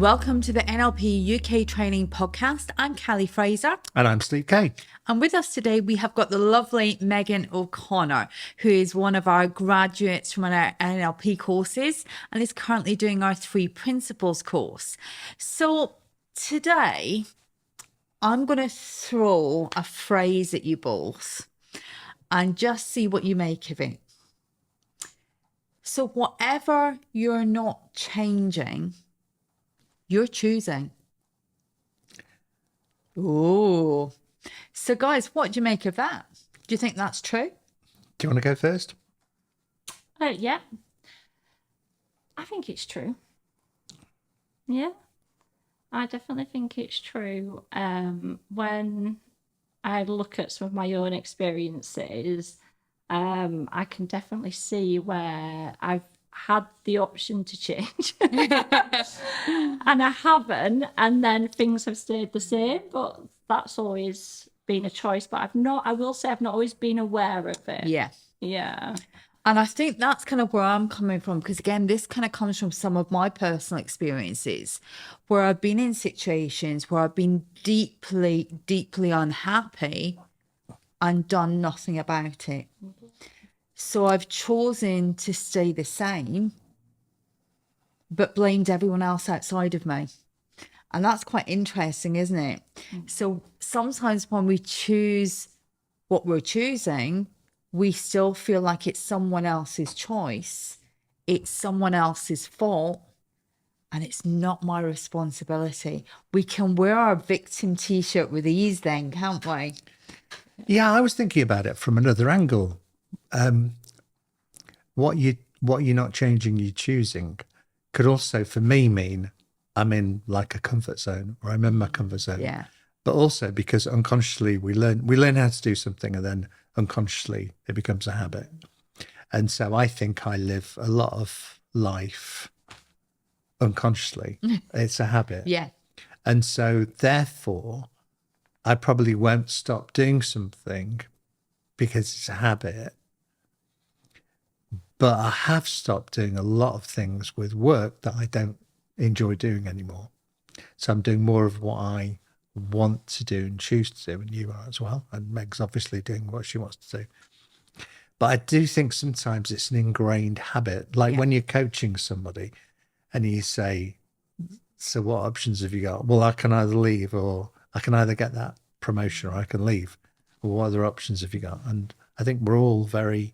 Welcome to the NLP UK Training podcast. I'm Callie Fraser. And I'm Steve Kay. And with us today, we have got the lovely Meg O'Connor, who is one of our graduates from our NLP courses and is currently doing our 3 Principles course. So today, I'm going to throw a phrase at you both and just see what you make of it. So whatever you're not changing, you're choosing. Oh, so guys, what do you make of that? Do you think that's true? Do you want to go first? Yeah, I think it's true. Yeah, I definitely think it's true. When I look at some of my own experiences, I can definitely see where I've had the option to change and I haven't, and then things have stayed the same, but that's always been a choice. But I will say I've not always been aware of it. Yeah. And I think that's kind of where I'm coming from, because again, this kind of comes from some of my personal experiences where I've been in situations where I've been deeply, deeply unhappy and done nothing about it. So I've chosen to stay the same, but blamed everyone else outside of me. And that's quite interesting, isn't it? So sometimes when we choose what we're choosing, we still feel like it's someone else's choice. It's someone else's fault. And it's not my responsibility. We can wear our victim t-shirt with ease then, can't we? Yeah, I was thinking about it from another angle. What you're not changing, you're choosing, could also for me mean I'm in like a comfort zone, or I'm in my comfort zone. Yeah. But also because unconsciously we learn how to do something, and then unconsciously it becomes a habit. And so I think I live a lot of life unconsciously. It's a habit. Yeah. And so therefore I probably won't stop doing something because it's a habit. But I have stopped doing a lot of things with work that I don't enjoy doing anymore. So I'm doing more of what I want to do and choose to do, and you are as well. And Meg's obviously doing what she wants to do. But I do think sometimes it's an ingrained habit. Like when you're coaching somebody and you say, so what options have you got? Well, I can either leave, or I can either get that promotion, or I can leave. Well, what other options have you got? And I think we're all very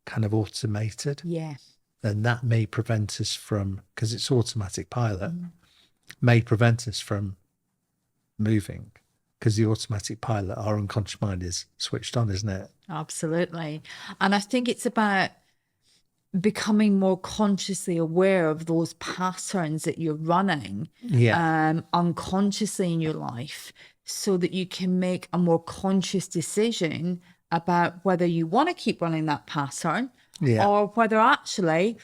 kind of automated. Yeah. And that may prevent us from, because it's automatic pilot, may prevent us from moving, because the automatic pilot, our unconscious mind, is switched on, isn't it? Absolutely. And I think it's about becoming more consciously aware of those patterns that you're running unconsciously in your life, so that you can make a more conscious decision about whether you want to keep running that pattern or whether actually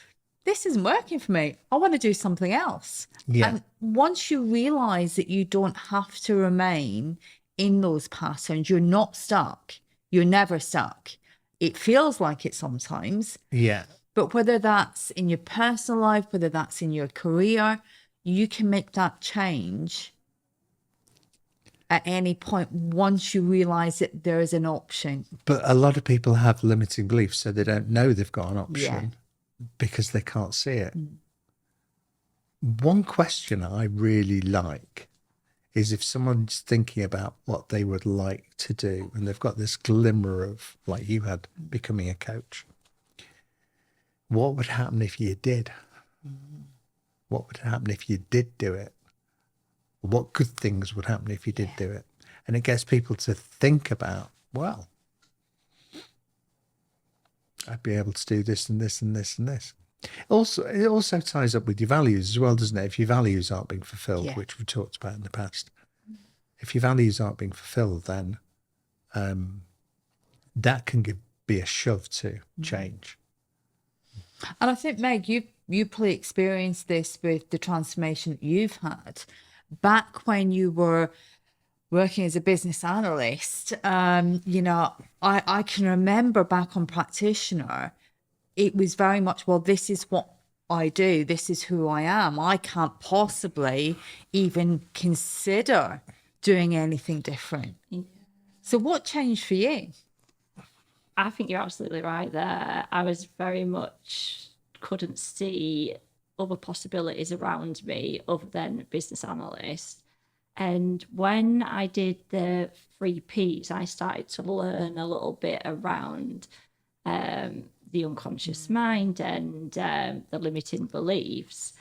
this isn't working for me. I want to do something else. Yeah. And once you realize that you don't have to remain in those patterns, you're not stuck. You're never stuck. It feels like it sometimes. Yeah. But whether that's in your personal life, whether that's in your career, you can make that change at any point once you realize that there is an option. But a lot of people have limiting beliefs, so they don't know they've got an option because they can't see it. One question I really like is if someone's thinking about what they would like to do, and they've got this glimmer of, like you had, becoming a coach. What would happen if you did? What would happen if you did do it? What good things would happen if you did do it? And it gets people to think about, well, I'd be able to do this and this and this and this. Also, it also ties up with your values as well, doesn't it? If your values aren't being fulfilled, which we've talked about in the past, if your values aren't being fulfilled, then that can be a shove to change. And I think, Meg, you probably experienced this with the transformation that you've had. Back when you were working as a business analyst, I can remember back on Practitioner, it was very much, well, this is what I do. This is who I am. I can't possibly even consider doing anything different. Yeah. So what changed for you? I think you're absolutely right there. I was very much couldn't see other possibilities around me other than business analyst. And when I did the 3Ps, I started to learn a little bit around the unconscious mind and the limiting beliefs.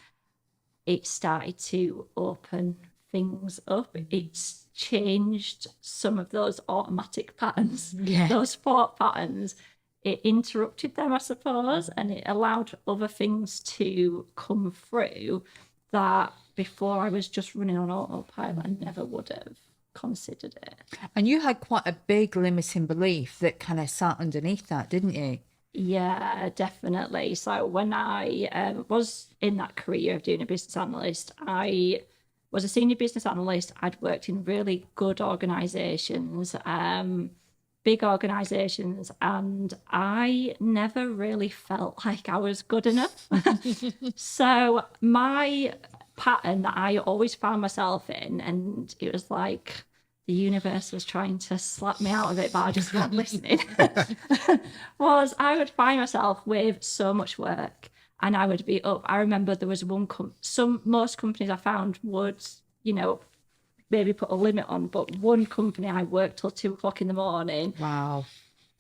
It started to open things up. It's changed some of those automatic patterns, those thought patterns. It interrupted them, I suppose, and it allowed other things to come through that before I was just running on autopilot and never would have considered it. And you had quite a big limiting belief that kind of sat underneath that, didn't you? Yeah, definitely. So when I was in that career of doing a business analyst, I was a senior business analyst. I'd worked in really good organisations, big organisations, and I never really felt like I was good enough. So my pattern that I always found myself in, and it was like the universe was trying to slap me out of it, but I just wasn't listening, was I would find myself with so much work and I would be up. I remember there was most companies I found would, maybe put a limit on, but one company I worked till 2:00 in the morning. Wow.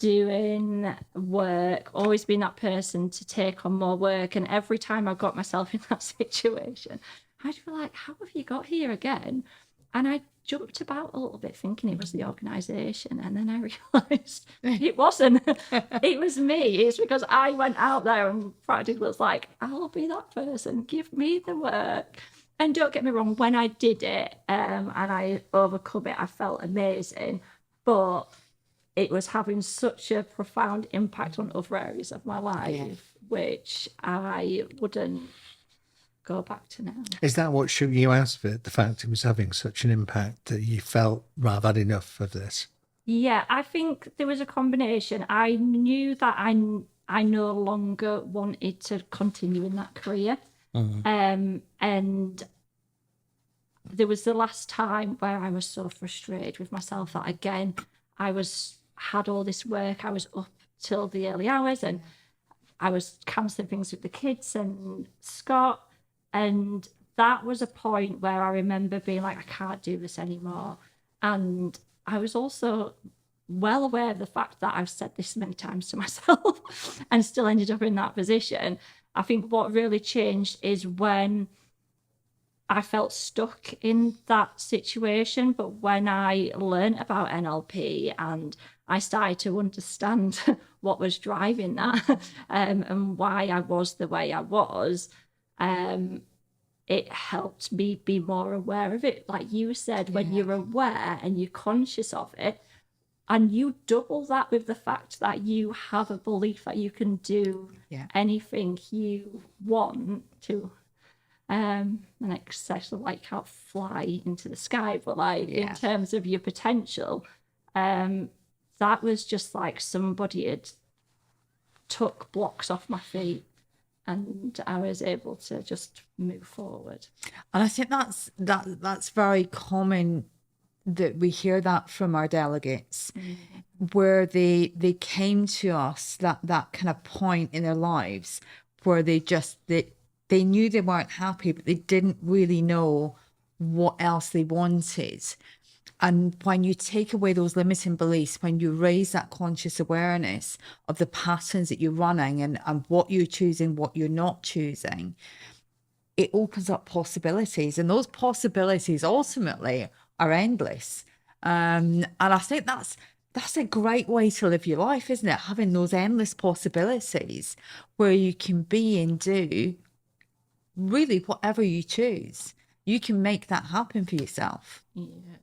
Doing work, always being that person to take on more work. And every time I got myself in that situation, I'd be like, how have you got here again? And I jumped about a little bit thinking it was the organisation. And then I realised it wasn't. It was me. It's because I went out there and practically was like, I'll be that person. Give me the work. And don't get me wrong, when I did it and I overcome it, I felt amazing. But it was having such a profound impact on other areas of my life, which I wouldn't go back to now. Is that what shook you out of it? The fact it was having such an impact that you felt, right, I've had enough of this? Yeah, I think there was a combination. I knew that I no longer wanted to continue in that career. And there was the last time where I was so frustrated with myself that, again, had all this work. I was up till the early hours and I was cancelling things with the kids and Scott. And that was a point where I remember being like, I can't do this anymore. And I was also well aware of the fact that I've said this many times to myself and still ended up in that position. I think what really changed is when I felt stuck in that situation. But when I learned about NLP and I started to understand what was driving that and why I was the way I was, it helped me be more aware of it. Like you said, when you're aware and you're conscious of it, and you double that with the fact that you have a belief that you can do anything you want to. And especially like can't fly into the sky, but like in terms of your potential, that was just like somebody had took blocks off my feet and I was able to just move forward. And I think that's very common that we hear that from our delegates, where they came to us that kind of point in their lives where they knew they weren't happy, but they didn't really know what else they wanted. And when you take away those limiting beliefs, when you raise that conscious awareness of the patterns that you're running and what you're choosing, what you're not choosing, it opens up possibilities. And those possibilities ultimately are endless. And I think that's a great way to live your life, isn't it? Having those endless possibilities where you can be and do really whatever you choose. You can make that happen for yourself. Yeah.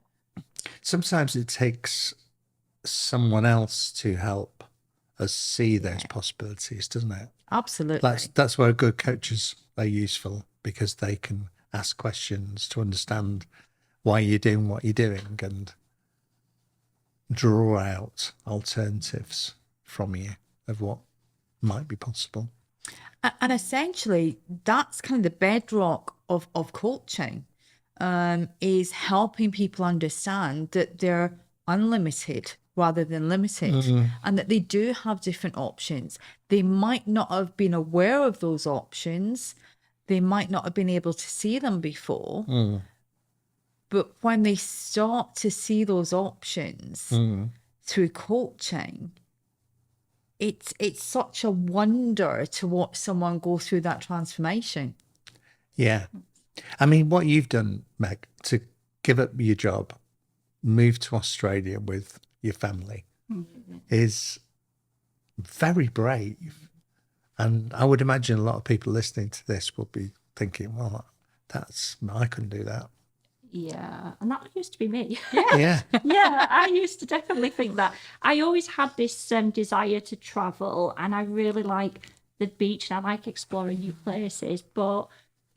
Sometimes it takes someone else to help us see those possibilities, doesn't it? Absolutely. That's where good coaches are useful, because they can ask questions to understand why you're doing what you're doing and draw out alternatives from you of what might be possible. And essentially, that's kind of the bedrock of coaching, is helping people understand that they're unlimited rather than limited, and that they do have different options. They might not have been aware of those options. They might not have been able to see them before. But when they start to see those options through coaching, it's such a wonder to watch someone go through that transformation. Yeah. I mean, what you've done, Meg, to give up your job, move to Australia with your family is very brave. And I would imagine a lot of people listening to this will be thinking, well, I couldn't do that. Yeah, and that used to be me. Yeah. Yeah, I used to definitely think that. I always had this desire to travel, and I really like the beach and I like exploring new places, but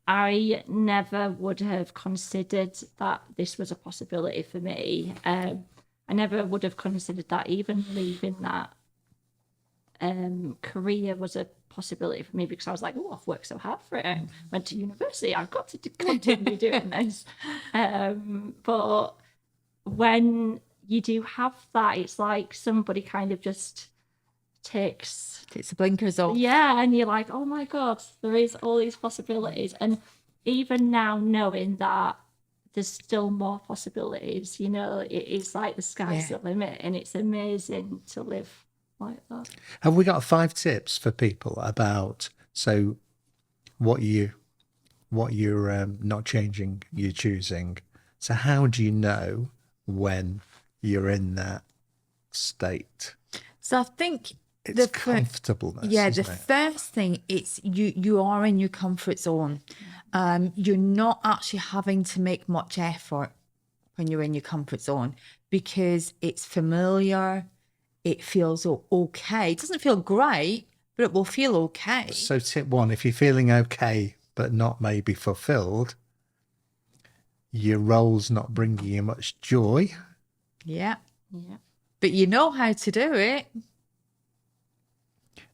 I never would have considered that this was a possibility for me. I never would have considered that even leaving that career was a possibility for me, because I was like, oh, I've worked so hard for it. I went to university. I've got to continue doing this. But when you do have that, it's like somebody kind of just takes It's the blinkers off. yeah, and you're like, oh my God, there is all these possibilities. And even now, knowing that there's still more possibilities, you know, it is like the sky's the limit, and it's amazing to live like that. Have we got 5 tips for people about what you're not changing, you're choosing? So how do you know when you're in that state? So I think It's comfortableness. Yeah, the isn't it? first thing, it's you are in your comfort zone. You're not actually having to make much effort when you're in your comfort zone, because it's familiar. It feels okay. It doesn't feel great, but it will feel okay. So tip 1, if you're feeling okay but not maybe fulfilled, your role's not bringing you much joy, Yeah, Yeah. but you know how to do it.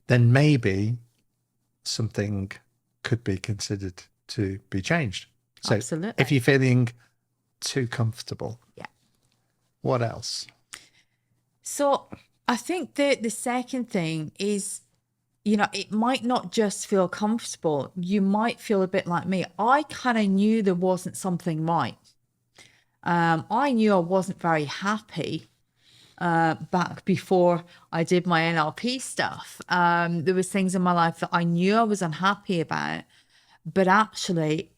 then maybe something could be considered to be changed. So Absolutely. if you're feeling too comfortable, Yeah. what else? So I think the second thing is, you know, it might not just feel comfortable. You might feel a bit like me. I kind of knew there wasn't something right. I knew I wasn't very happy back before I did my NLP stuff. There was things in my life that I knew I was unhappy about, but actually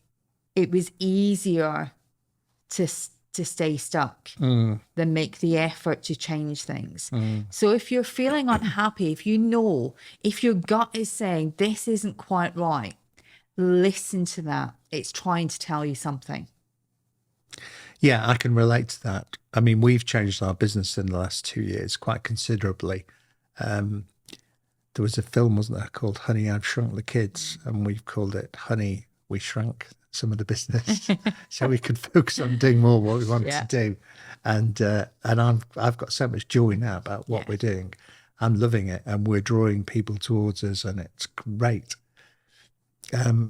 it was easier to stay stuck than make the effort to change things. So if you're feeling unhappy, if your gut is saying this isn't quite right, listen to that. It's trying to tell you something. Yeah, I can relate to that. I mean, we've changed our business in the last 2 years quite considerably. There was a film, wasn't there, called Honey, I've Shrunk the Kids, and we've called it Honey, We Shrunk some of the business so we could focus on doing more what we wanted to do. And I've got so much joy now about what we're doing. I'm loving it, and we're drawing people towards us, and it's great.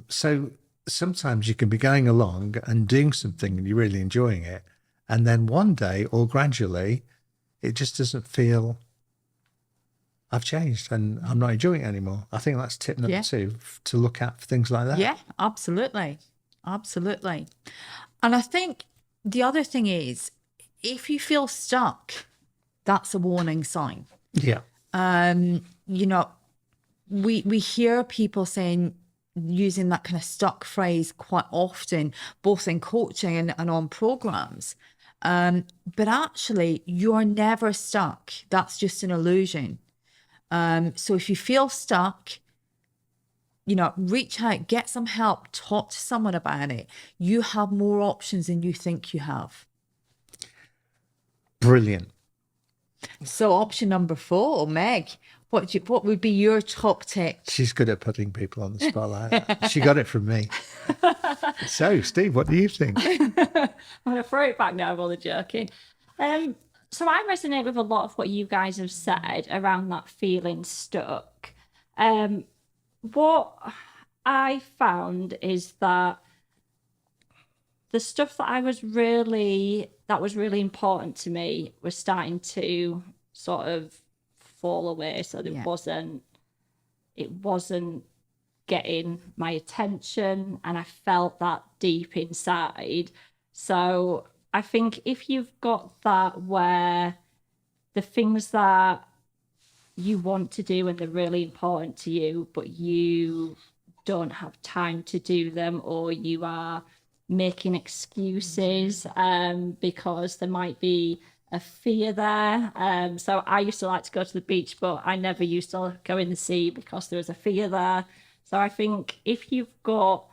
So sometimes you can be going along and doing something and you're really enjoying it, and then one day or gradually it just doesn't feel, I've changed and I'm not enjoying it anymore. I think that's tip number 2, to look at for things like that. Yeah, absolutely. Absolutely. And I think the other thing is, if you feel stuck, that's a warning sign. Yeah. You know, we hear people using that kind of stuck phrase quite often, both in coaching and on programs. But actually, you're never stuck. That's just an illusion. So if you feel stuck, you know, reach out, get some help, talk to someone about it. You have more options than you think you have. Brilliant. So option number 4, Meg, what would be your top tip? She's good at putting people on the spot like that. She got it from me. So, Steve, what do you think? I'm going to throw it back now, I'm only joking. So I resonate with a lot of what you guys have said around that feeling stuck. what I found is that the stuff that was really important to me was starting to sort of fall away. So Yeah. it wasn't getting my attention, and I felt that deep inside. So I think if you've got that, where the things that you want to do and they're really important to you, but you don't have time to do them, or you are making excuses because there might be a fear there. So I used to like to go to the beach, but I never used to go in the sea because there was a fear there. So I think if you've got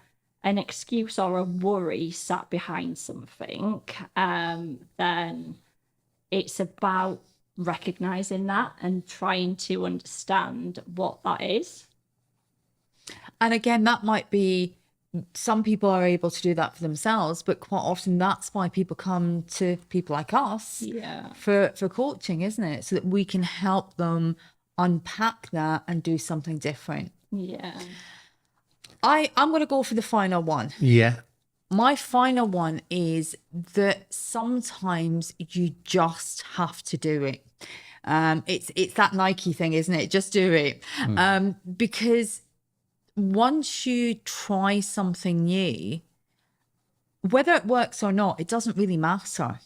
an excuse or a worry sat behind something, then it's about recognizing that and trying to understand what that is. And again, that might be, some people are able to do that for themselves, but quite often that's why people come to people like us for coaching, isn't it? So that we can help them unpack that and do something different. Yeah. I'm going to go for the final one. Yeah. My final one is that sometimes you just have to do it. It's that Nike thing, isn't it? Just do it. Because once you try something new, whether it works or not, it doesn't really matter.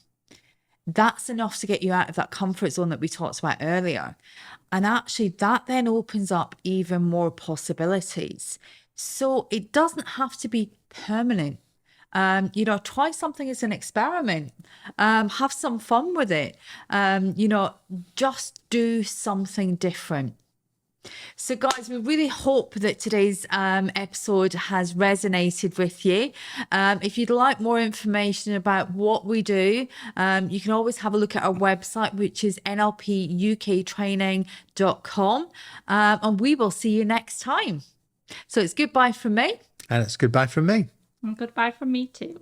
That's enough to get you out of that comfort zone that we talked about earlier. And actually, that then opens up even more possibilities. So it doesn't have to be permanent. Try something as an experiment. Have some fun with it. Just do something different. So guys, we really hope that today's episode has resonated with you. If you'd like more information about what we do, you can always have a look at our website, which is nlpuktraining.com. And we will see you next time. So it's goodbye from me. And it's goodbye from me. And goodbye from me too.